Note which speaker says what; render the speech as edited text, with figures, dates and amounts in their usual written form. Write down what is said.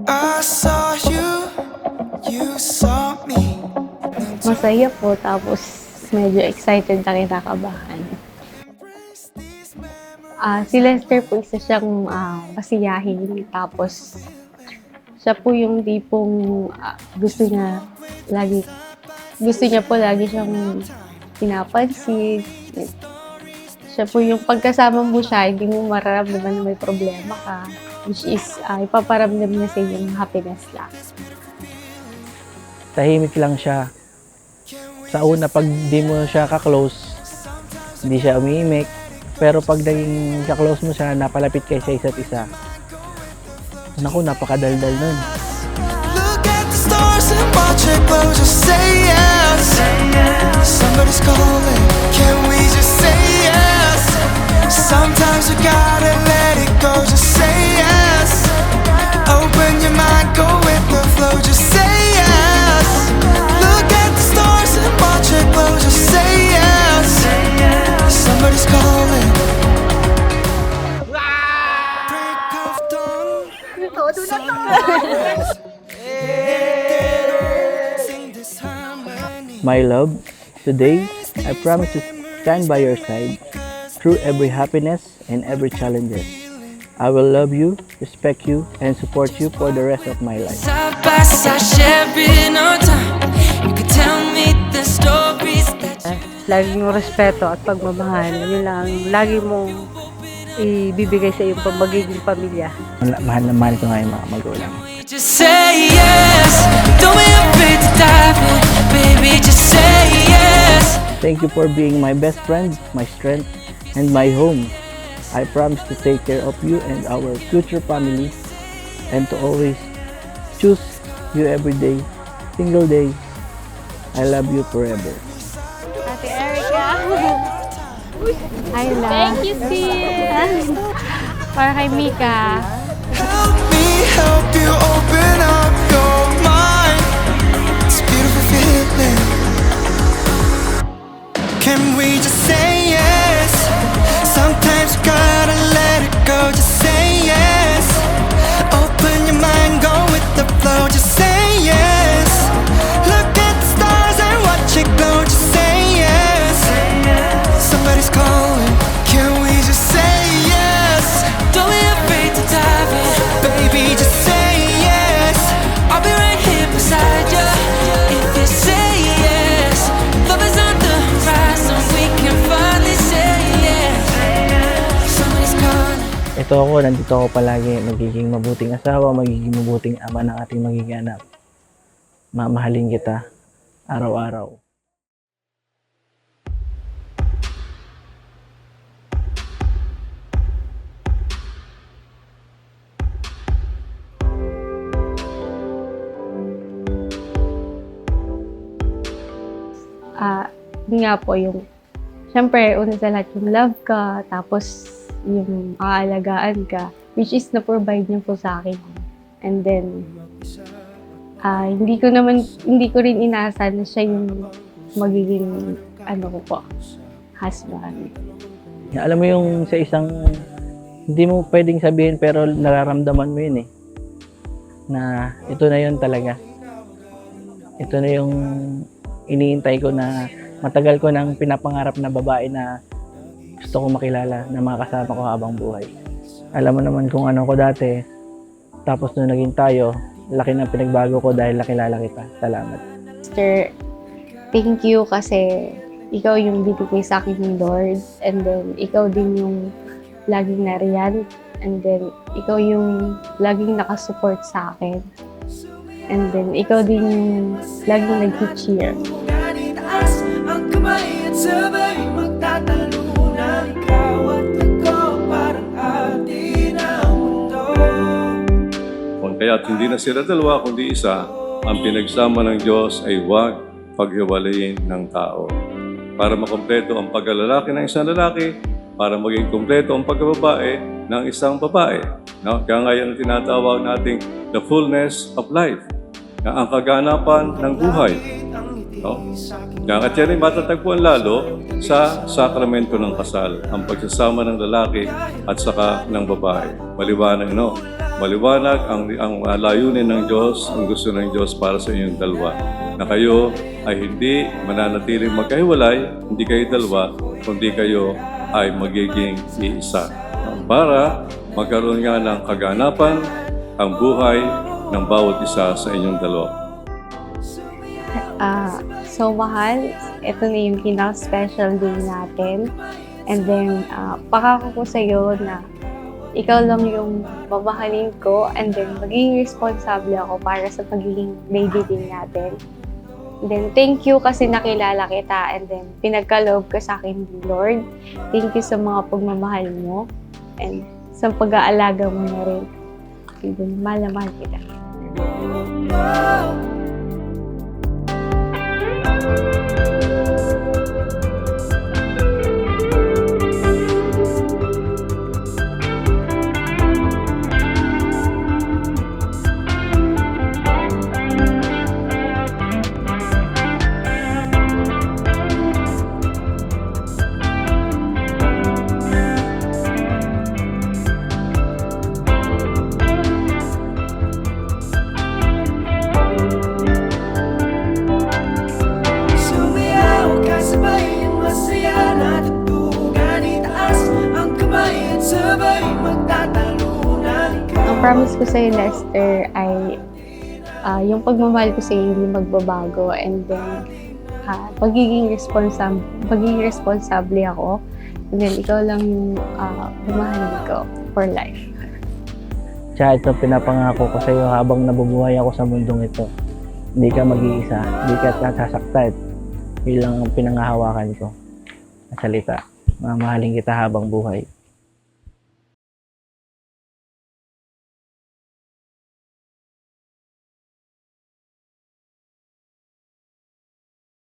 Speaker 1: I saw you, you saw me.
Speaker 2: Masaya po, tapos medyo excited na kinakabahan. Si Lester po, isa siyang masiyahin, tapos siya po yung tipong gusto niya po lagi siyang pinapansin. Siya po yung pagkasama mo siya, hindi mo mararamdaman na may problema ka, which is ipaparamdam niya sa iyo yung happiness lang.
Speaker 3: Tahimik lang siya. Sa una, pag di mo siya ka-close, hindi siya umiimik. Pero pag naging ka-close mo siya, napalapit kayo sa isa't isa. Naku, napakadaldal nun.
Speaker 1: Look at the stars and watch it glow. Just say yes. Somebody's calling. Can we just say yes? Sometimes we gotta let it go. Just say yes. Open your mind, go with the flow. Just say yes. Look at the stars and watch it glow. Just say yes. Somebody's calling. Break of dawn. Sing this harmony.
Speaker 3: My love, today, I promise to stand by your side through every happiness and every challenges. I will love you, respect you, and support you for the rest of my life.
Speaker 1: Side by side, sharing our time. You can tell me the stories that
Speaker 4: Laging respeto at pagmamahal, yun lang lagi mong ibibigay sa iyong magiging pamilya.
Speaker 3: Mahal na mahal ko nga yung mga magulang.
Speaker 1: we just say yes. Don't be afraid to dive in, baby. Just say yes.
Speaker 3: Thank you for being my best friend, my strength, and my home. I promise to take care of you and our future family and to always choose you every day, single day. I love you forever.
Speaker 2: Ate Erica! Hi, love. Thank you, sis! Para kay Mika.
Speaker 1: Help me help you open up your mind. It's a beautiful feeling. Can we just say yes? Sometimes you gotta let it go. Just say yes. Open your mind, go with the flow. Just say yes. Look at the stars and watch it glow. Just say yes. Somebody's calling. Can we just say yes? Don't be afraid to dive in, baby. Just say yes. I'll be right here beside you. If you say yes, love is on the horizon. We can finally say yes. Somebody's calling.
Speaker 3: Ito ako, nandito ako palagi, magiging mabuting asawa, magiging mabuting ama ng ating magiging anak. Mamahalin kita, araw-araw.
Speaker 2: Yun nga po yung, syempre, una sa lahat yung love ka, tapos yung aalagaan ka, which is na-provide niya po sa akin. And then, hindi ko rin inaasahan na siya yung magiging, husband.
Speaker 3: Alam mo yung sa isang, hindi mo pwedeng sabihin pero nararamdaman mo yun eh. Na ito na yun talaga. Ito na yung iniintay ko na matagal ko nang pinapangarap na babae na gusto ko makilala na makakasama ko habang buhay. Alam mo naman kung ano ko dati, tapos nung naging tayo, laki ng pinagbago ko dahil nakilala kita. Salamat.
Speaker 2: Sister, thank you kasi ikaw yung binigay sa akin ng Lord, and then ikaw din yung laging nariyan, and then ikaw yung laging nakasupport sa akin, and then ikaw din yung laging nag-cheer.
Speaker 1: Ang kamay at sabay magtatalunan. Ikaw at ako parang atin ang mundo.
Speaker 5: Kung kaya't hindi na sila dalawa kundi isa, ang pinagsama ng Diyos ay huwag paghiwalayin ng tao. Para makompleto ang pagkalalaki ng isang lalaki, para maging kompleto ang pagkababae ng isang babae. No? Kaya nga yan ang tinatawag nating the fullness of life, na ang kaganapan ng buhay. No? At yan ay matatagpuan lalo sa sakramento ng kasal, ang pagsasama ng lalaki at saka ng babae. Maliwanag, no? Maliwanag ang layunin ng Diyos, ang gusto ng Diyos para sa inyong dalawa. Na kayo ay hindi mananatiling magkahiwalay, hindi kayo dalawa, kundi kayo ay magiging iisa. Para magkaroon nga ng kaganapan ang buhay ng bawat isa sa inyong dalawa.
Speaker 2: So mahal, ito na yung pinaka-special day natin. And then, pakako ko sa'yo na ikaw lang yung mamahalin ko, and then magiging responsable ako para sa pagiging baby din natin. And then, thank you kasi nakilala kita, and then pinagkaloob ka sa akin, Lord. Thank you sa mga pagmamahal mo, and sa pag-aalaga mo na rin. And then, mahal na mahal kita.
Speaker 1: Sumayaw ka sabay ang masaya na tugtugan, itaas ang kamay at sabay magtatalunan.
Speaker 2: Ang promise ko sa'yo, Lester, ay yung pagmamahal ko sa'yo hindi magbabago, and then pagiging responsable ako, and then ikaw lang yung bumahalin ko for life.
Speaker 3: Tsaka ito pinapangako ko sa iyo habang nabubuhay ako sa mundong ito. Hindi ka mag-iisa, hindi ka sasaktan. Yun lang ang pinangahawakan ko na salita. Mamahalin kita habang buhay.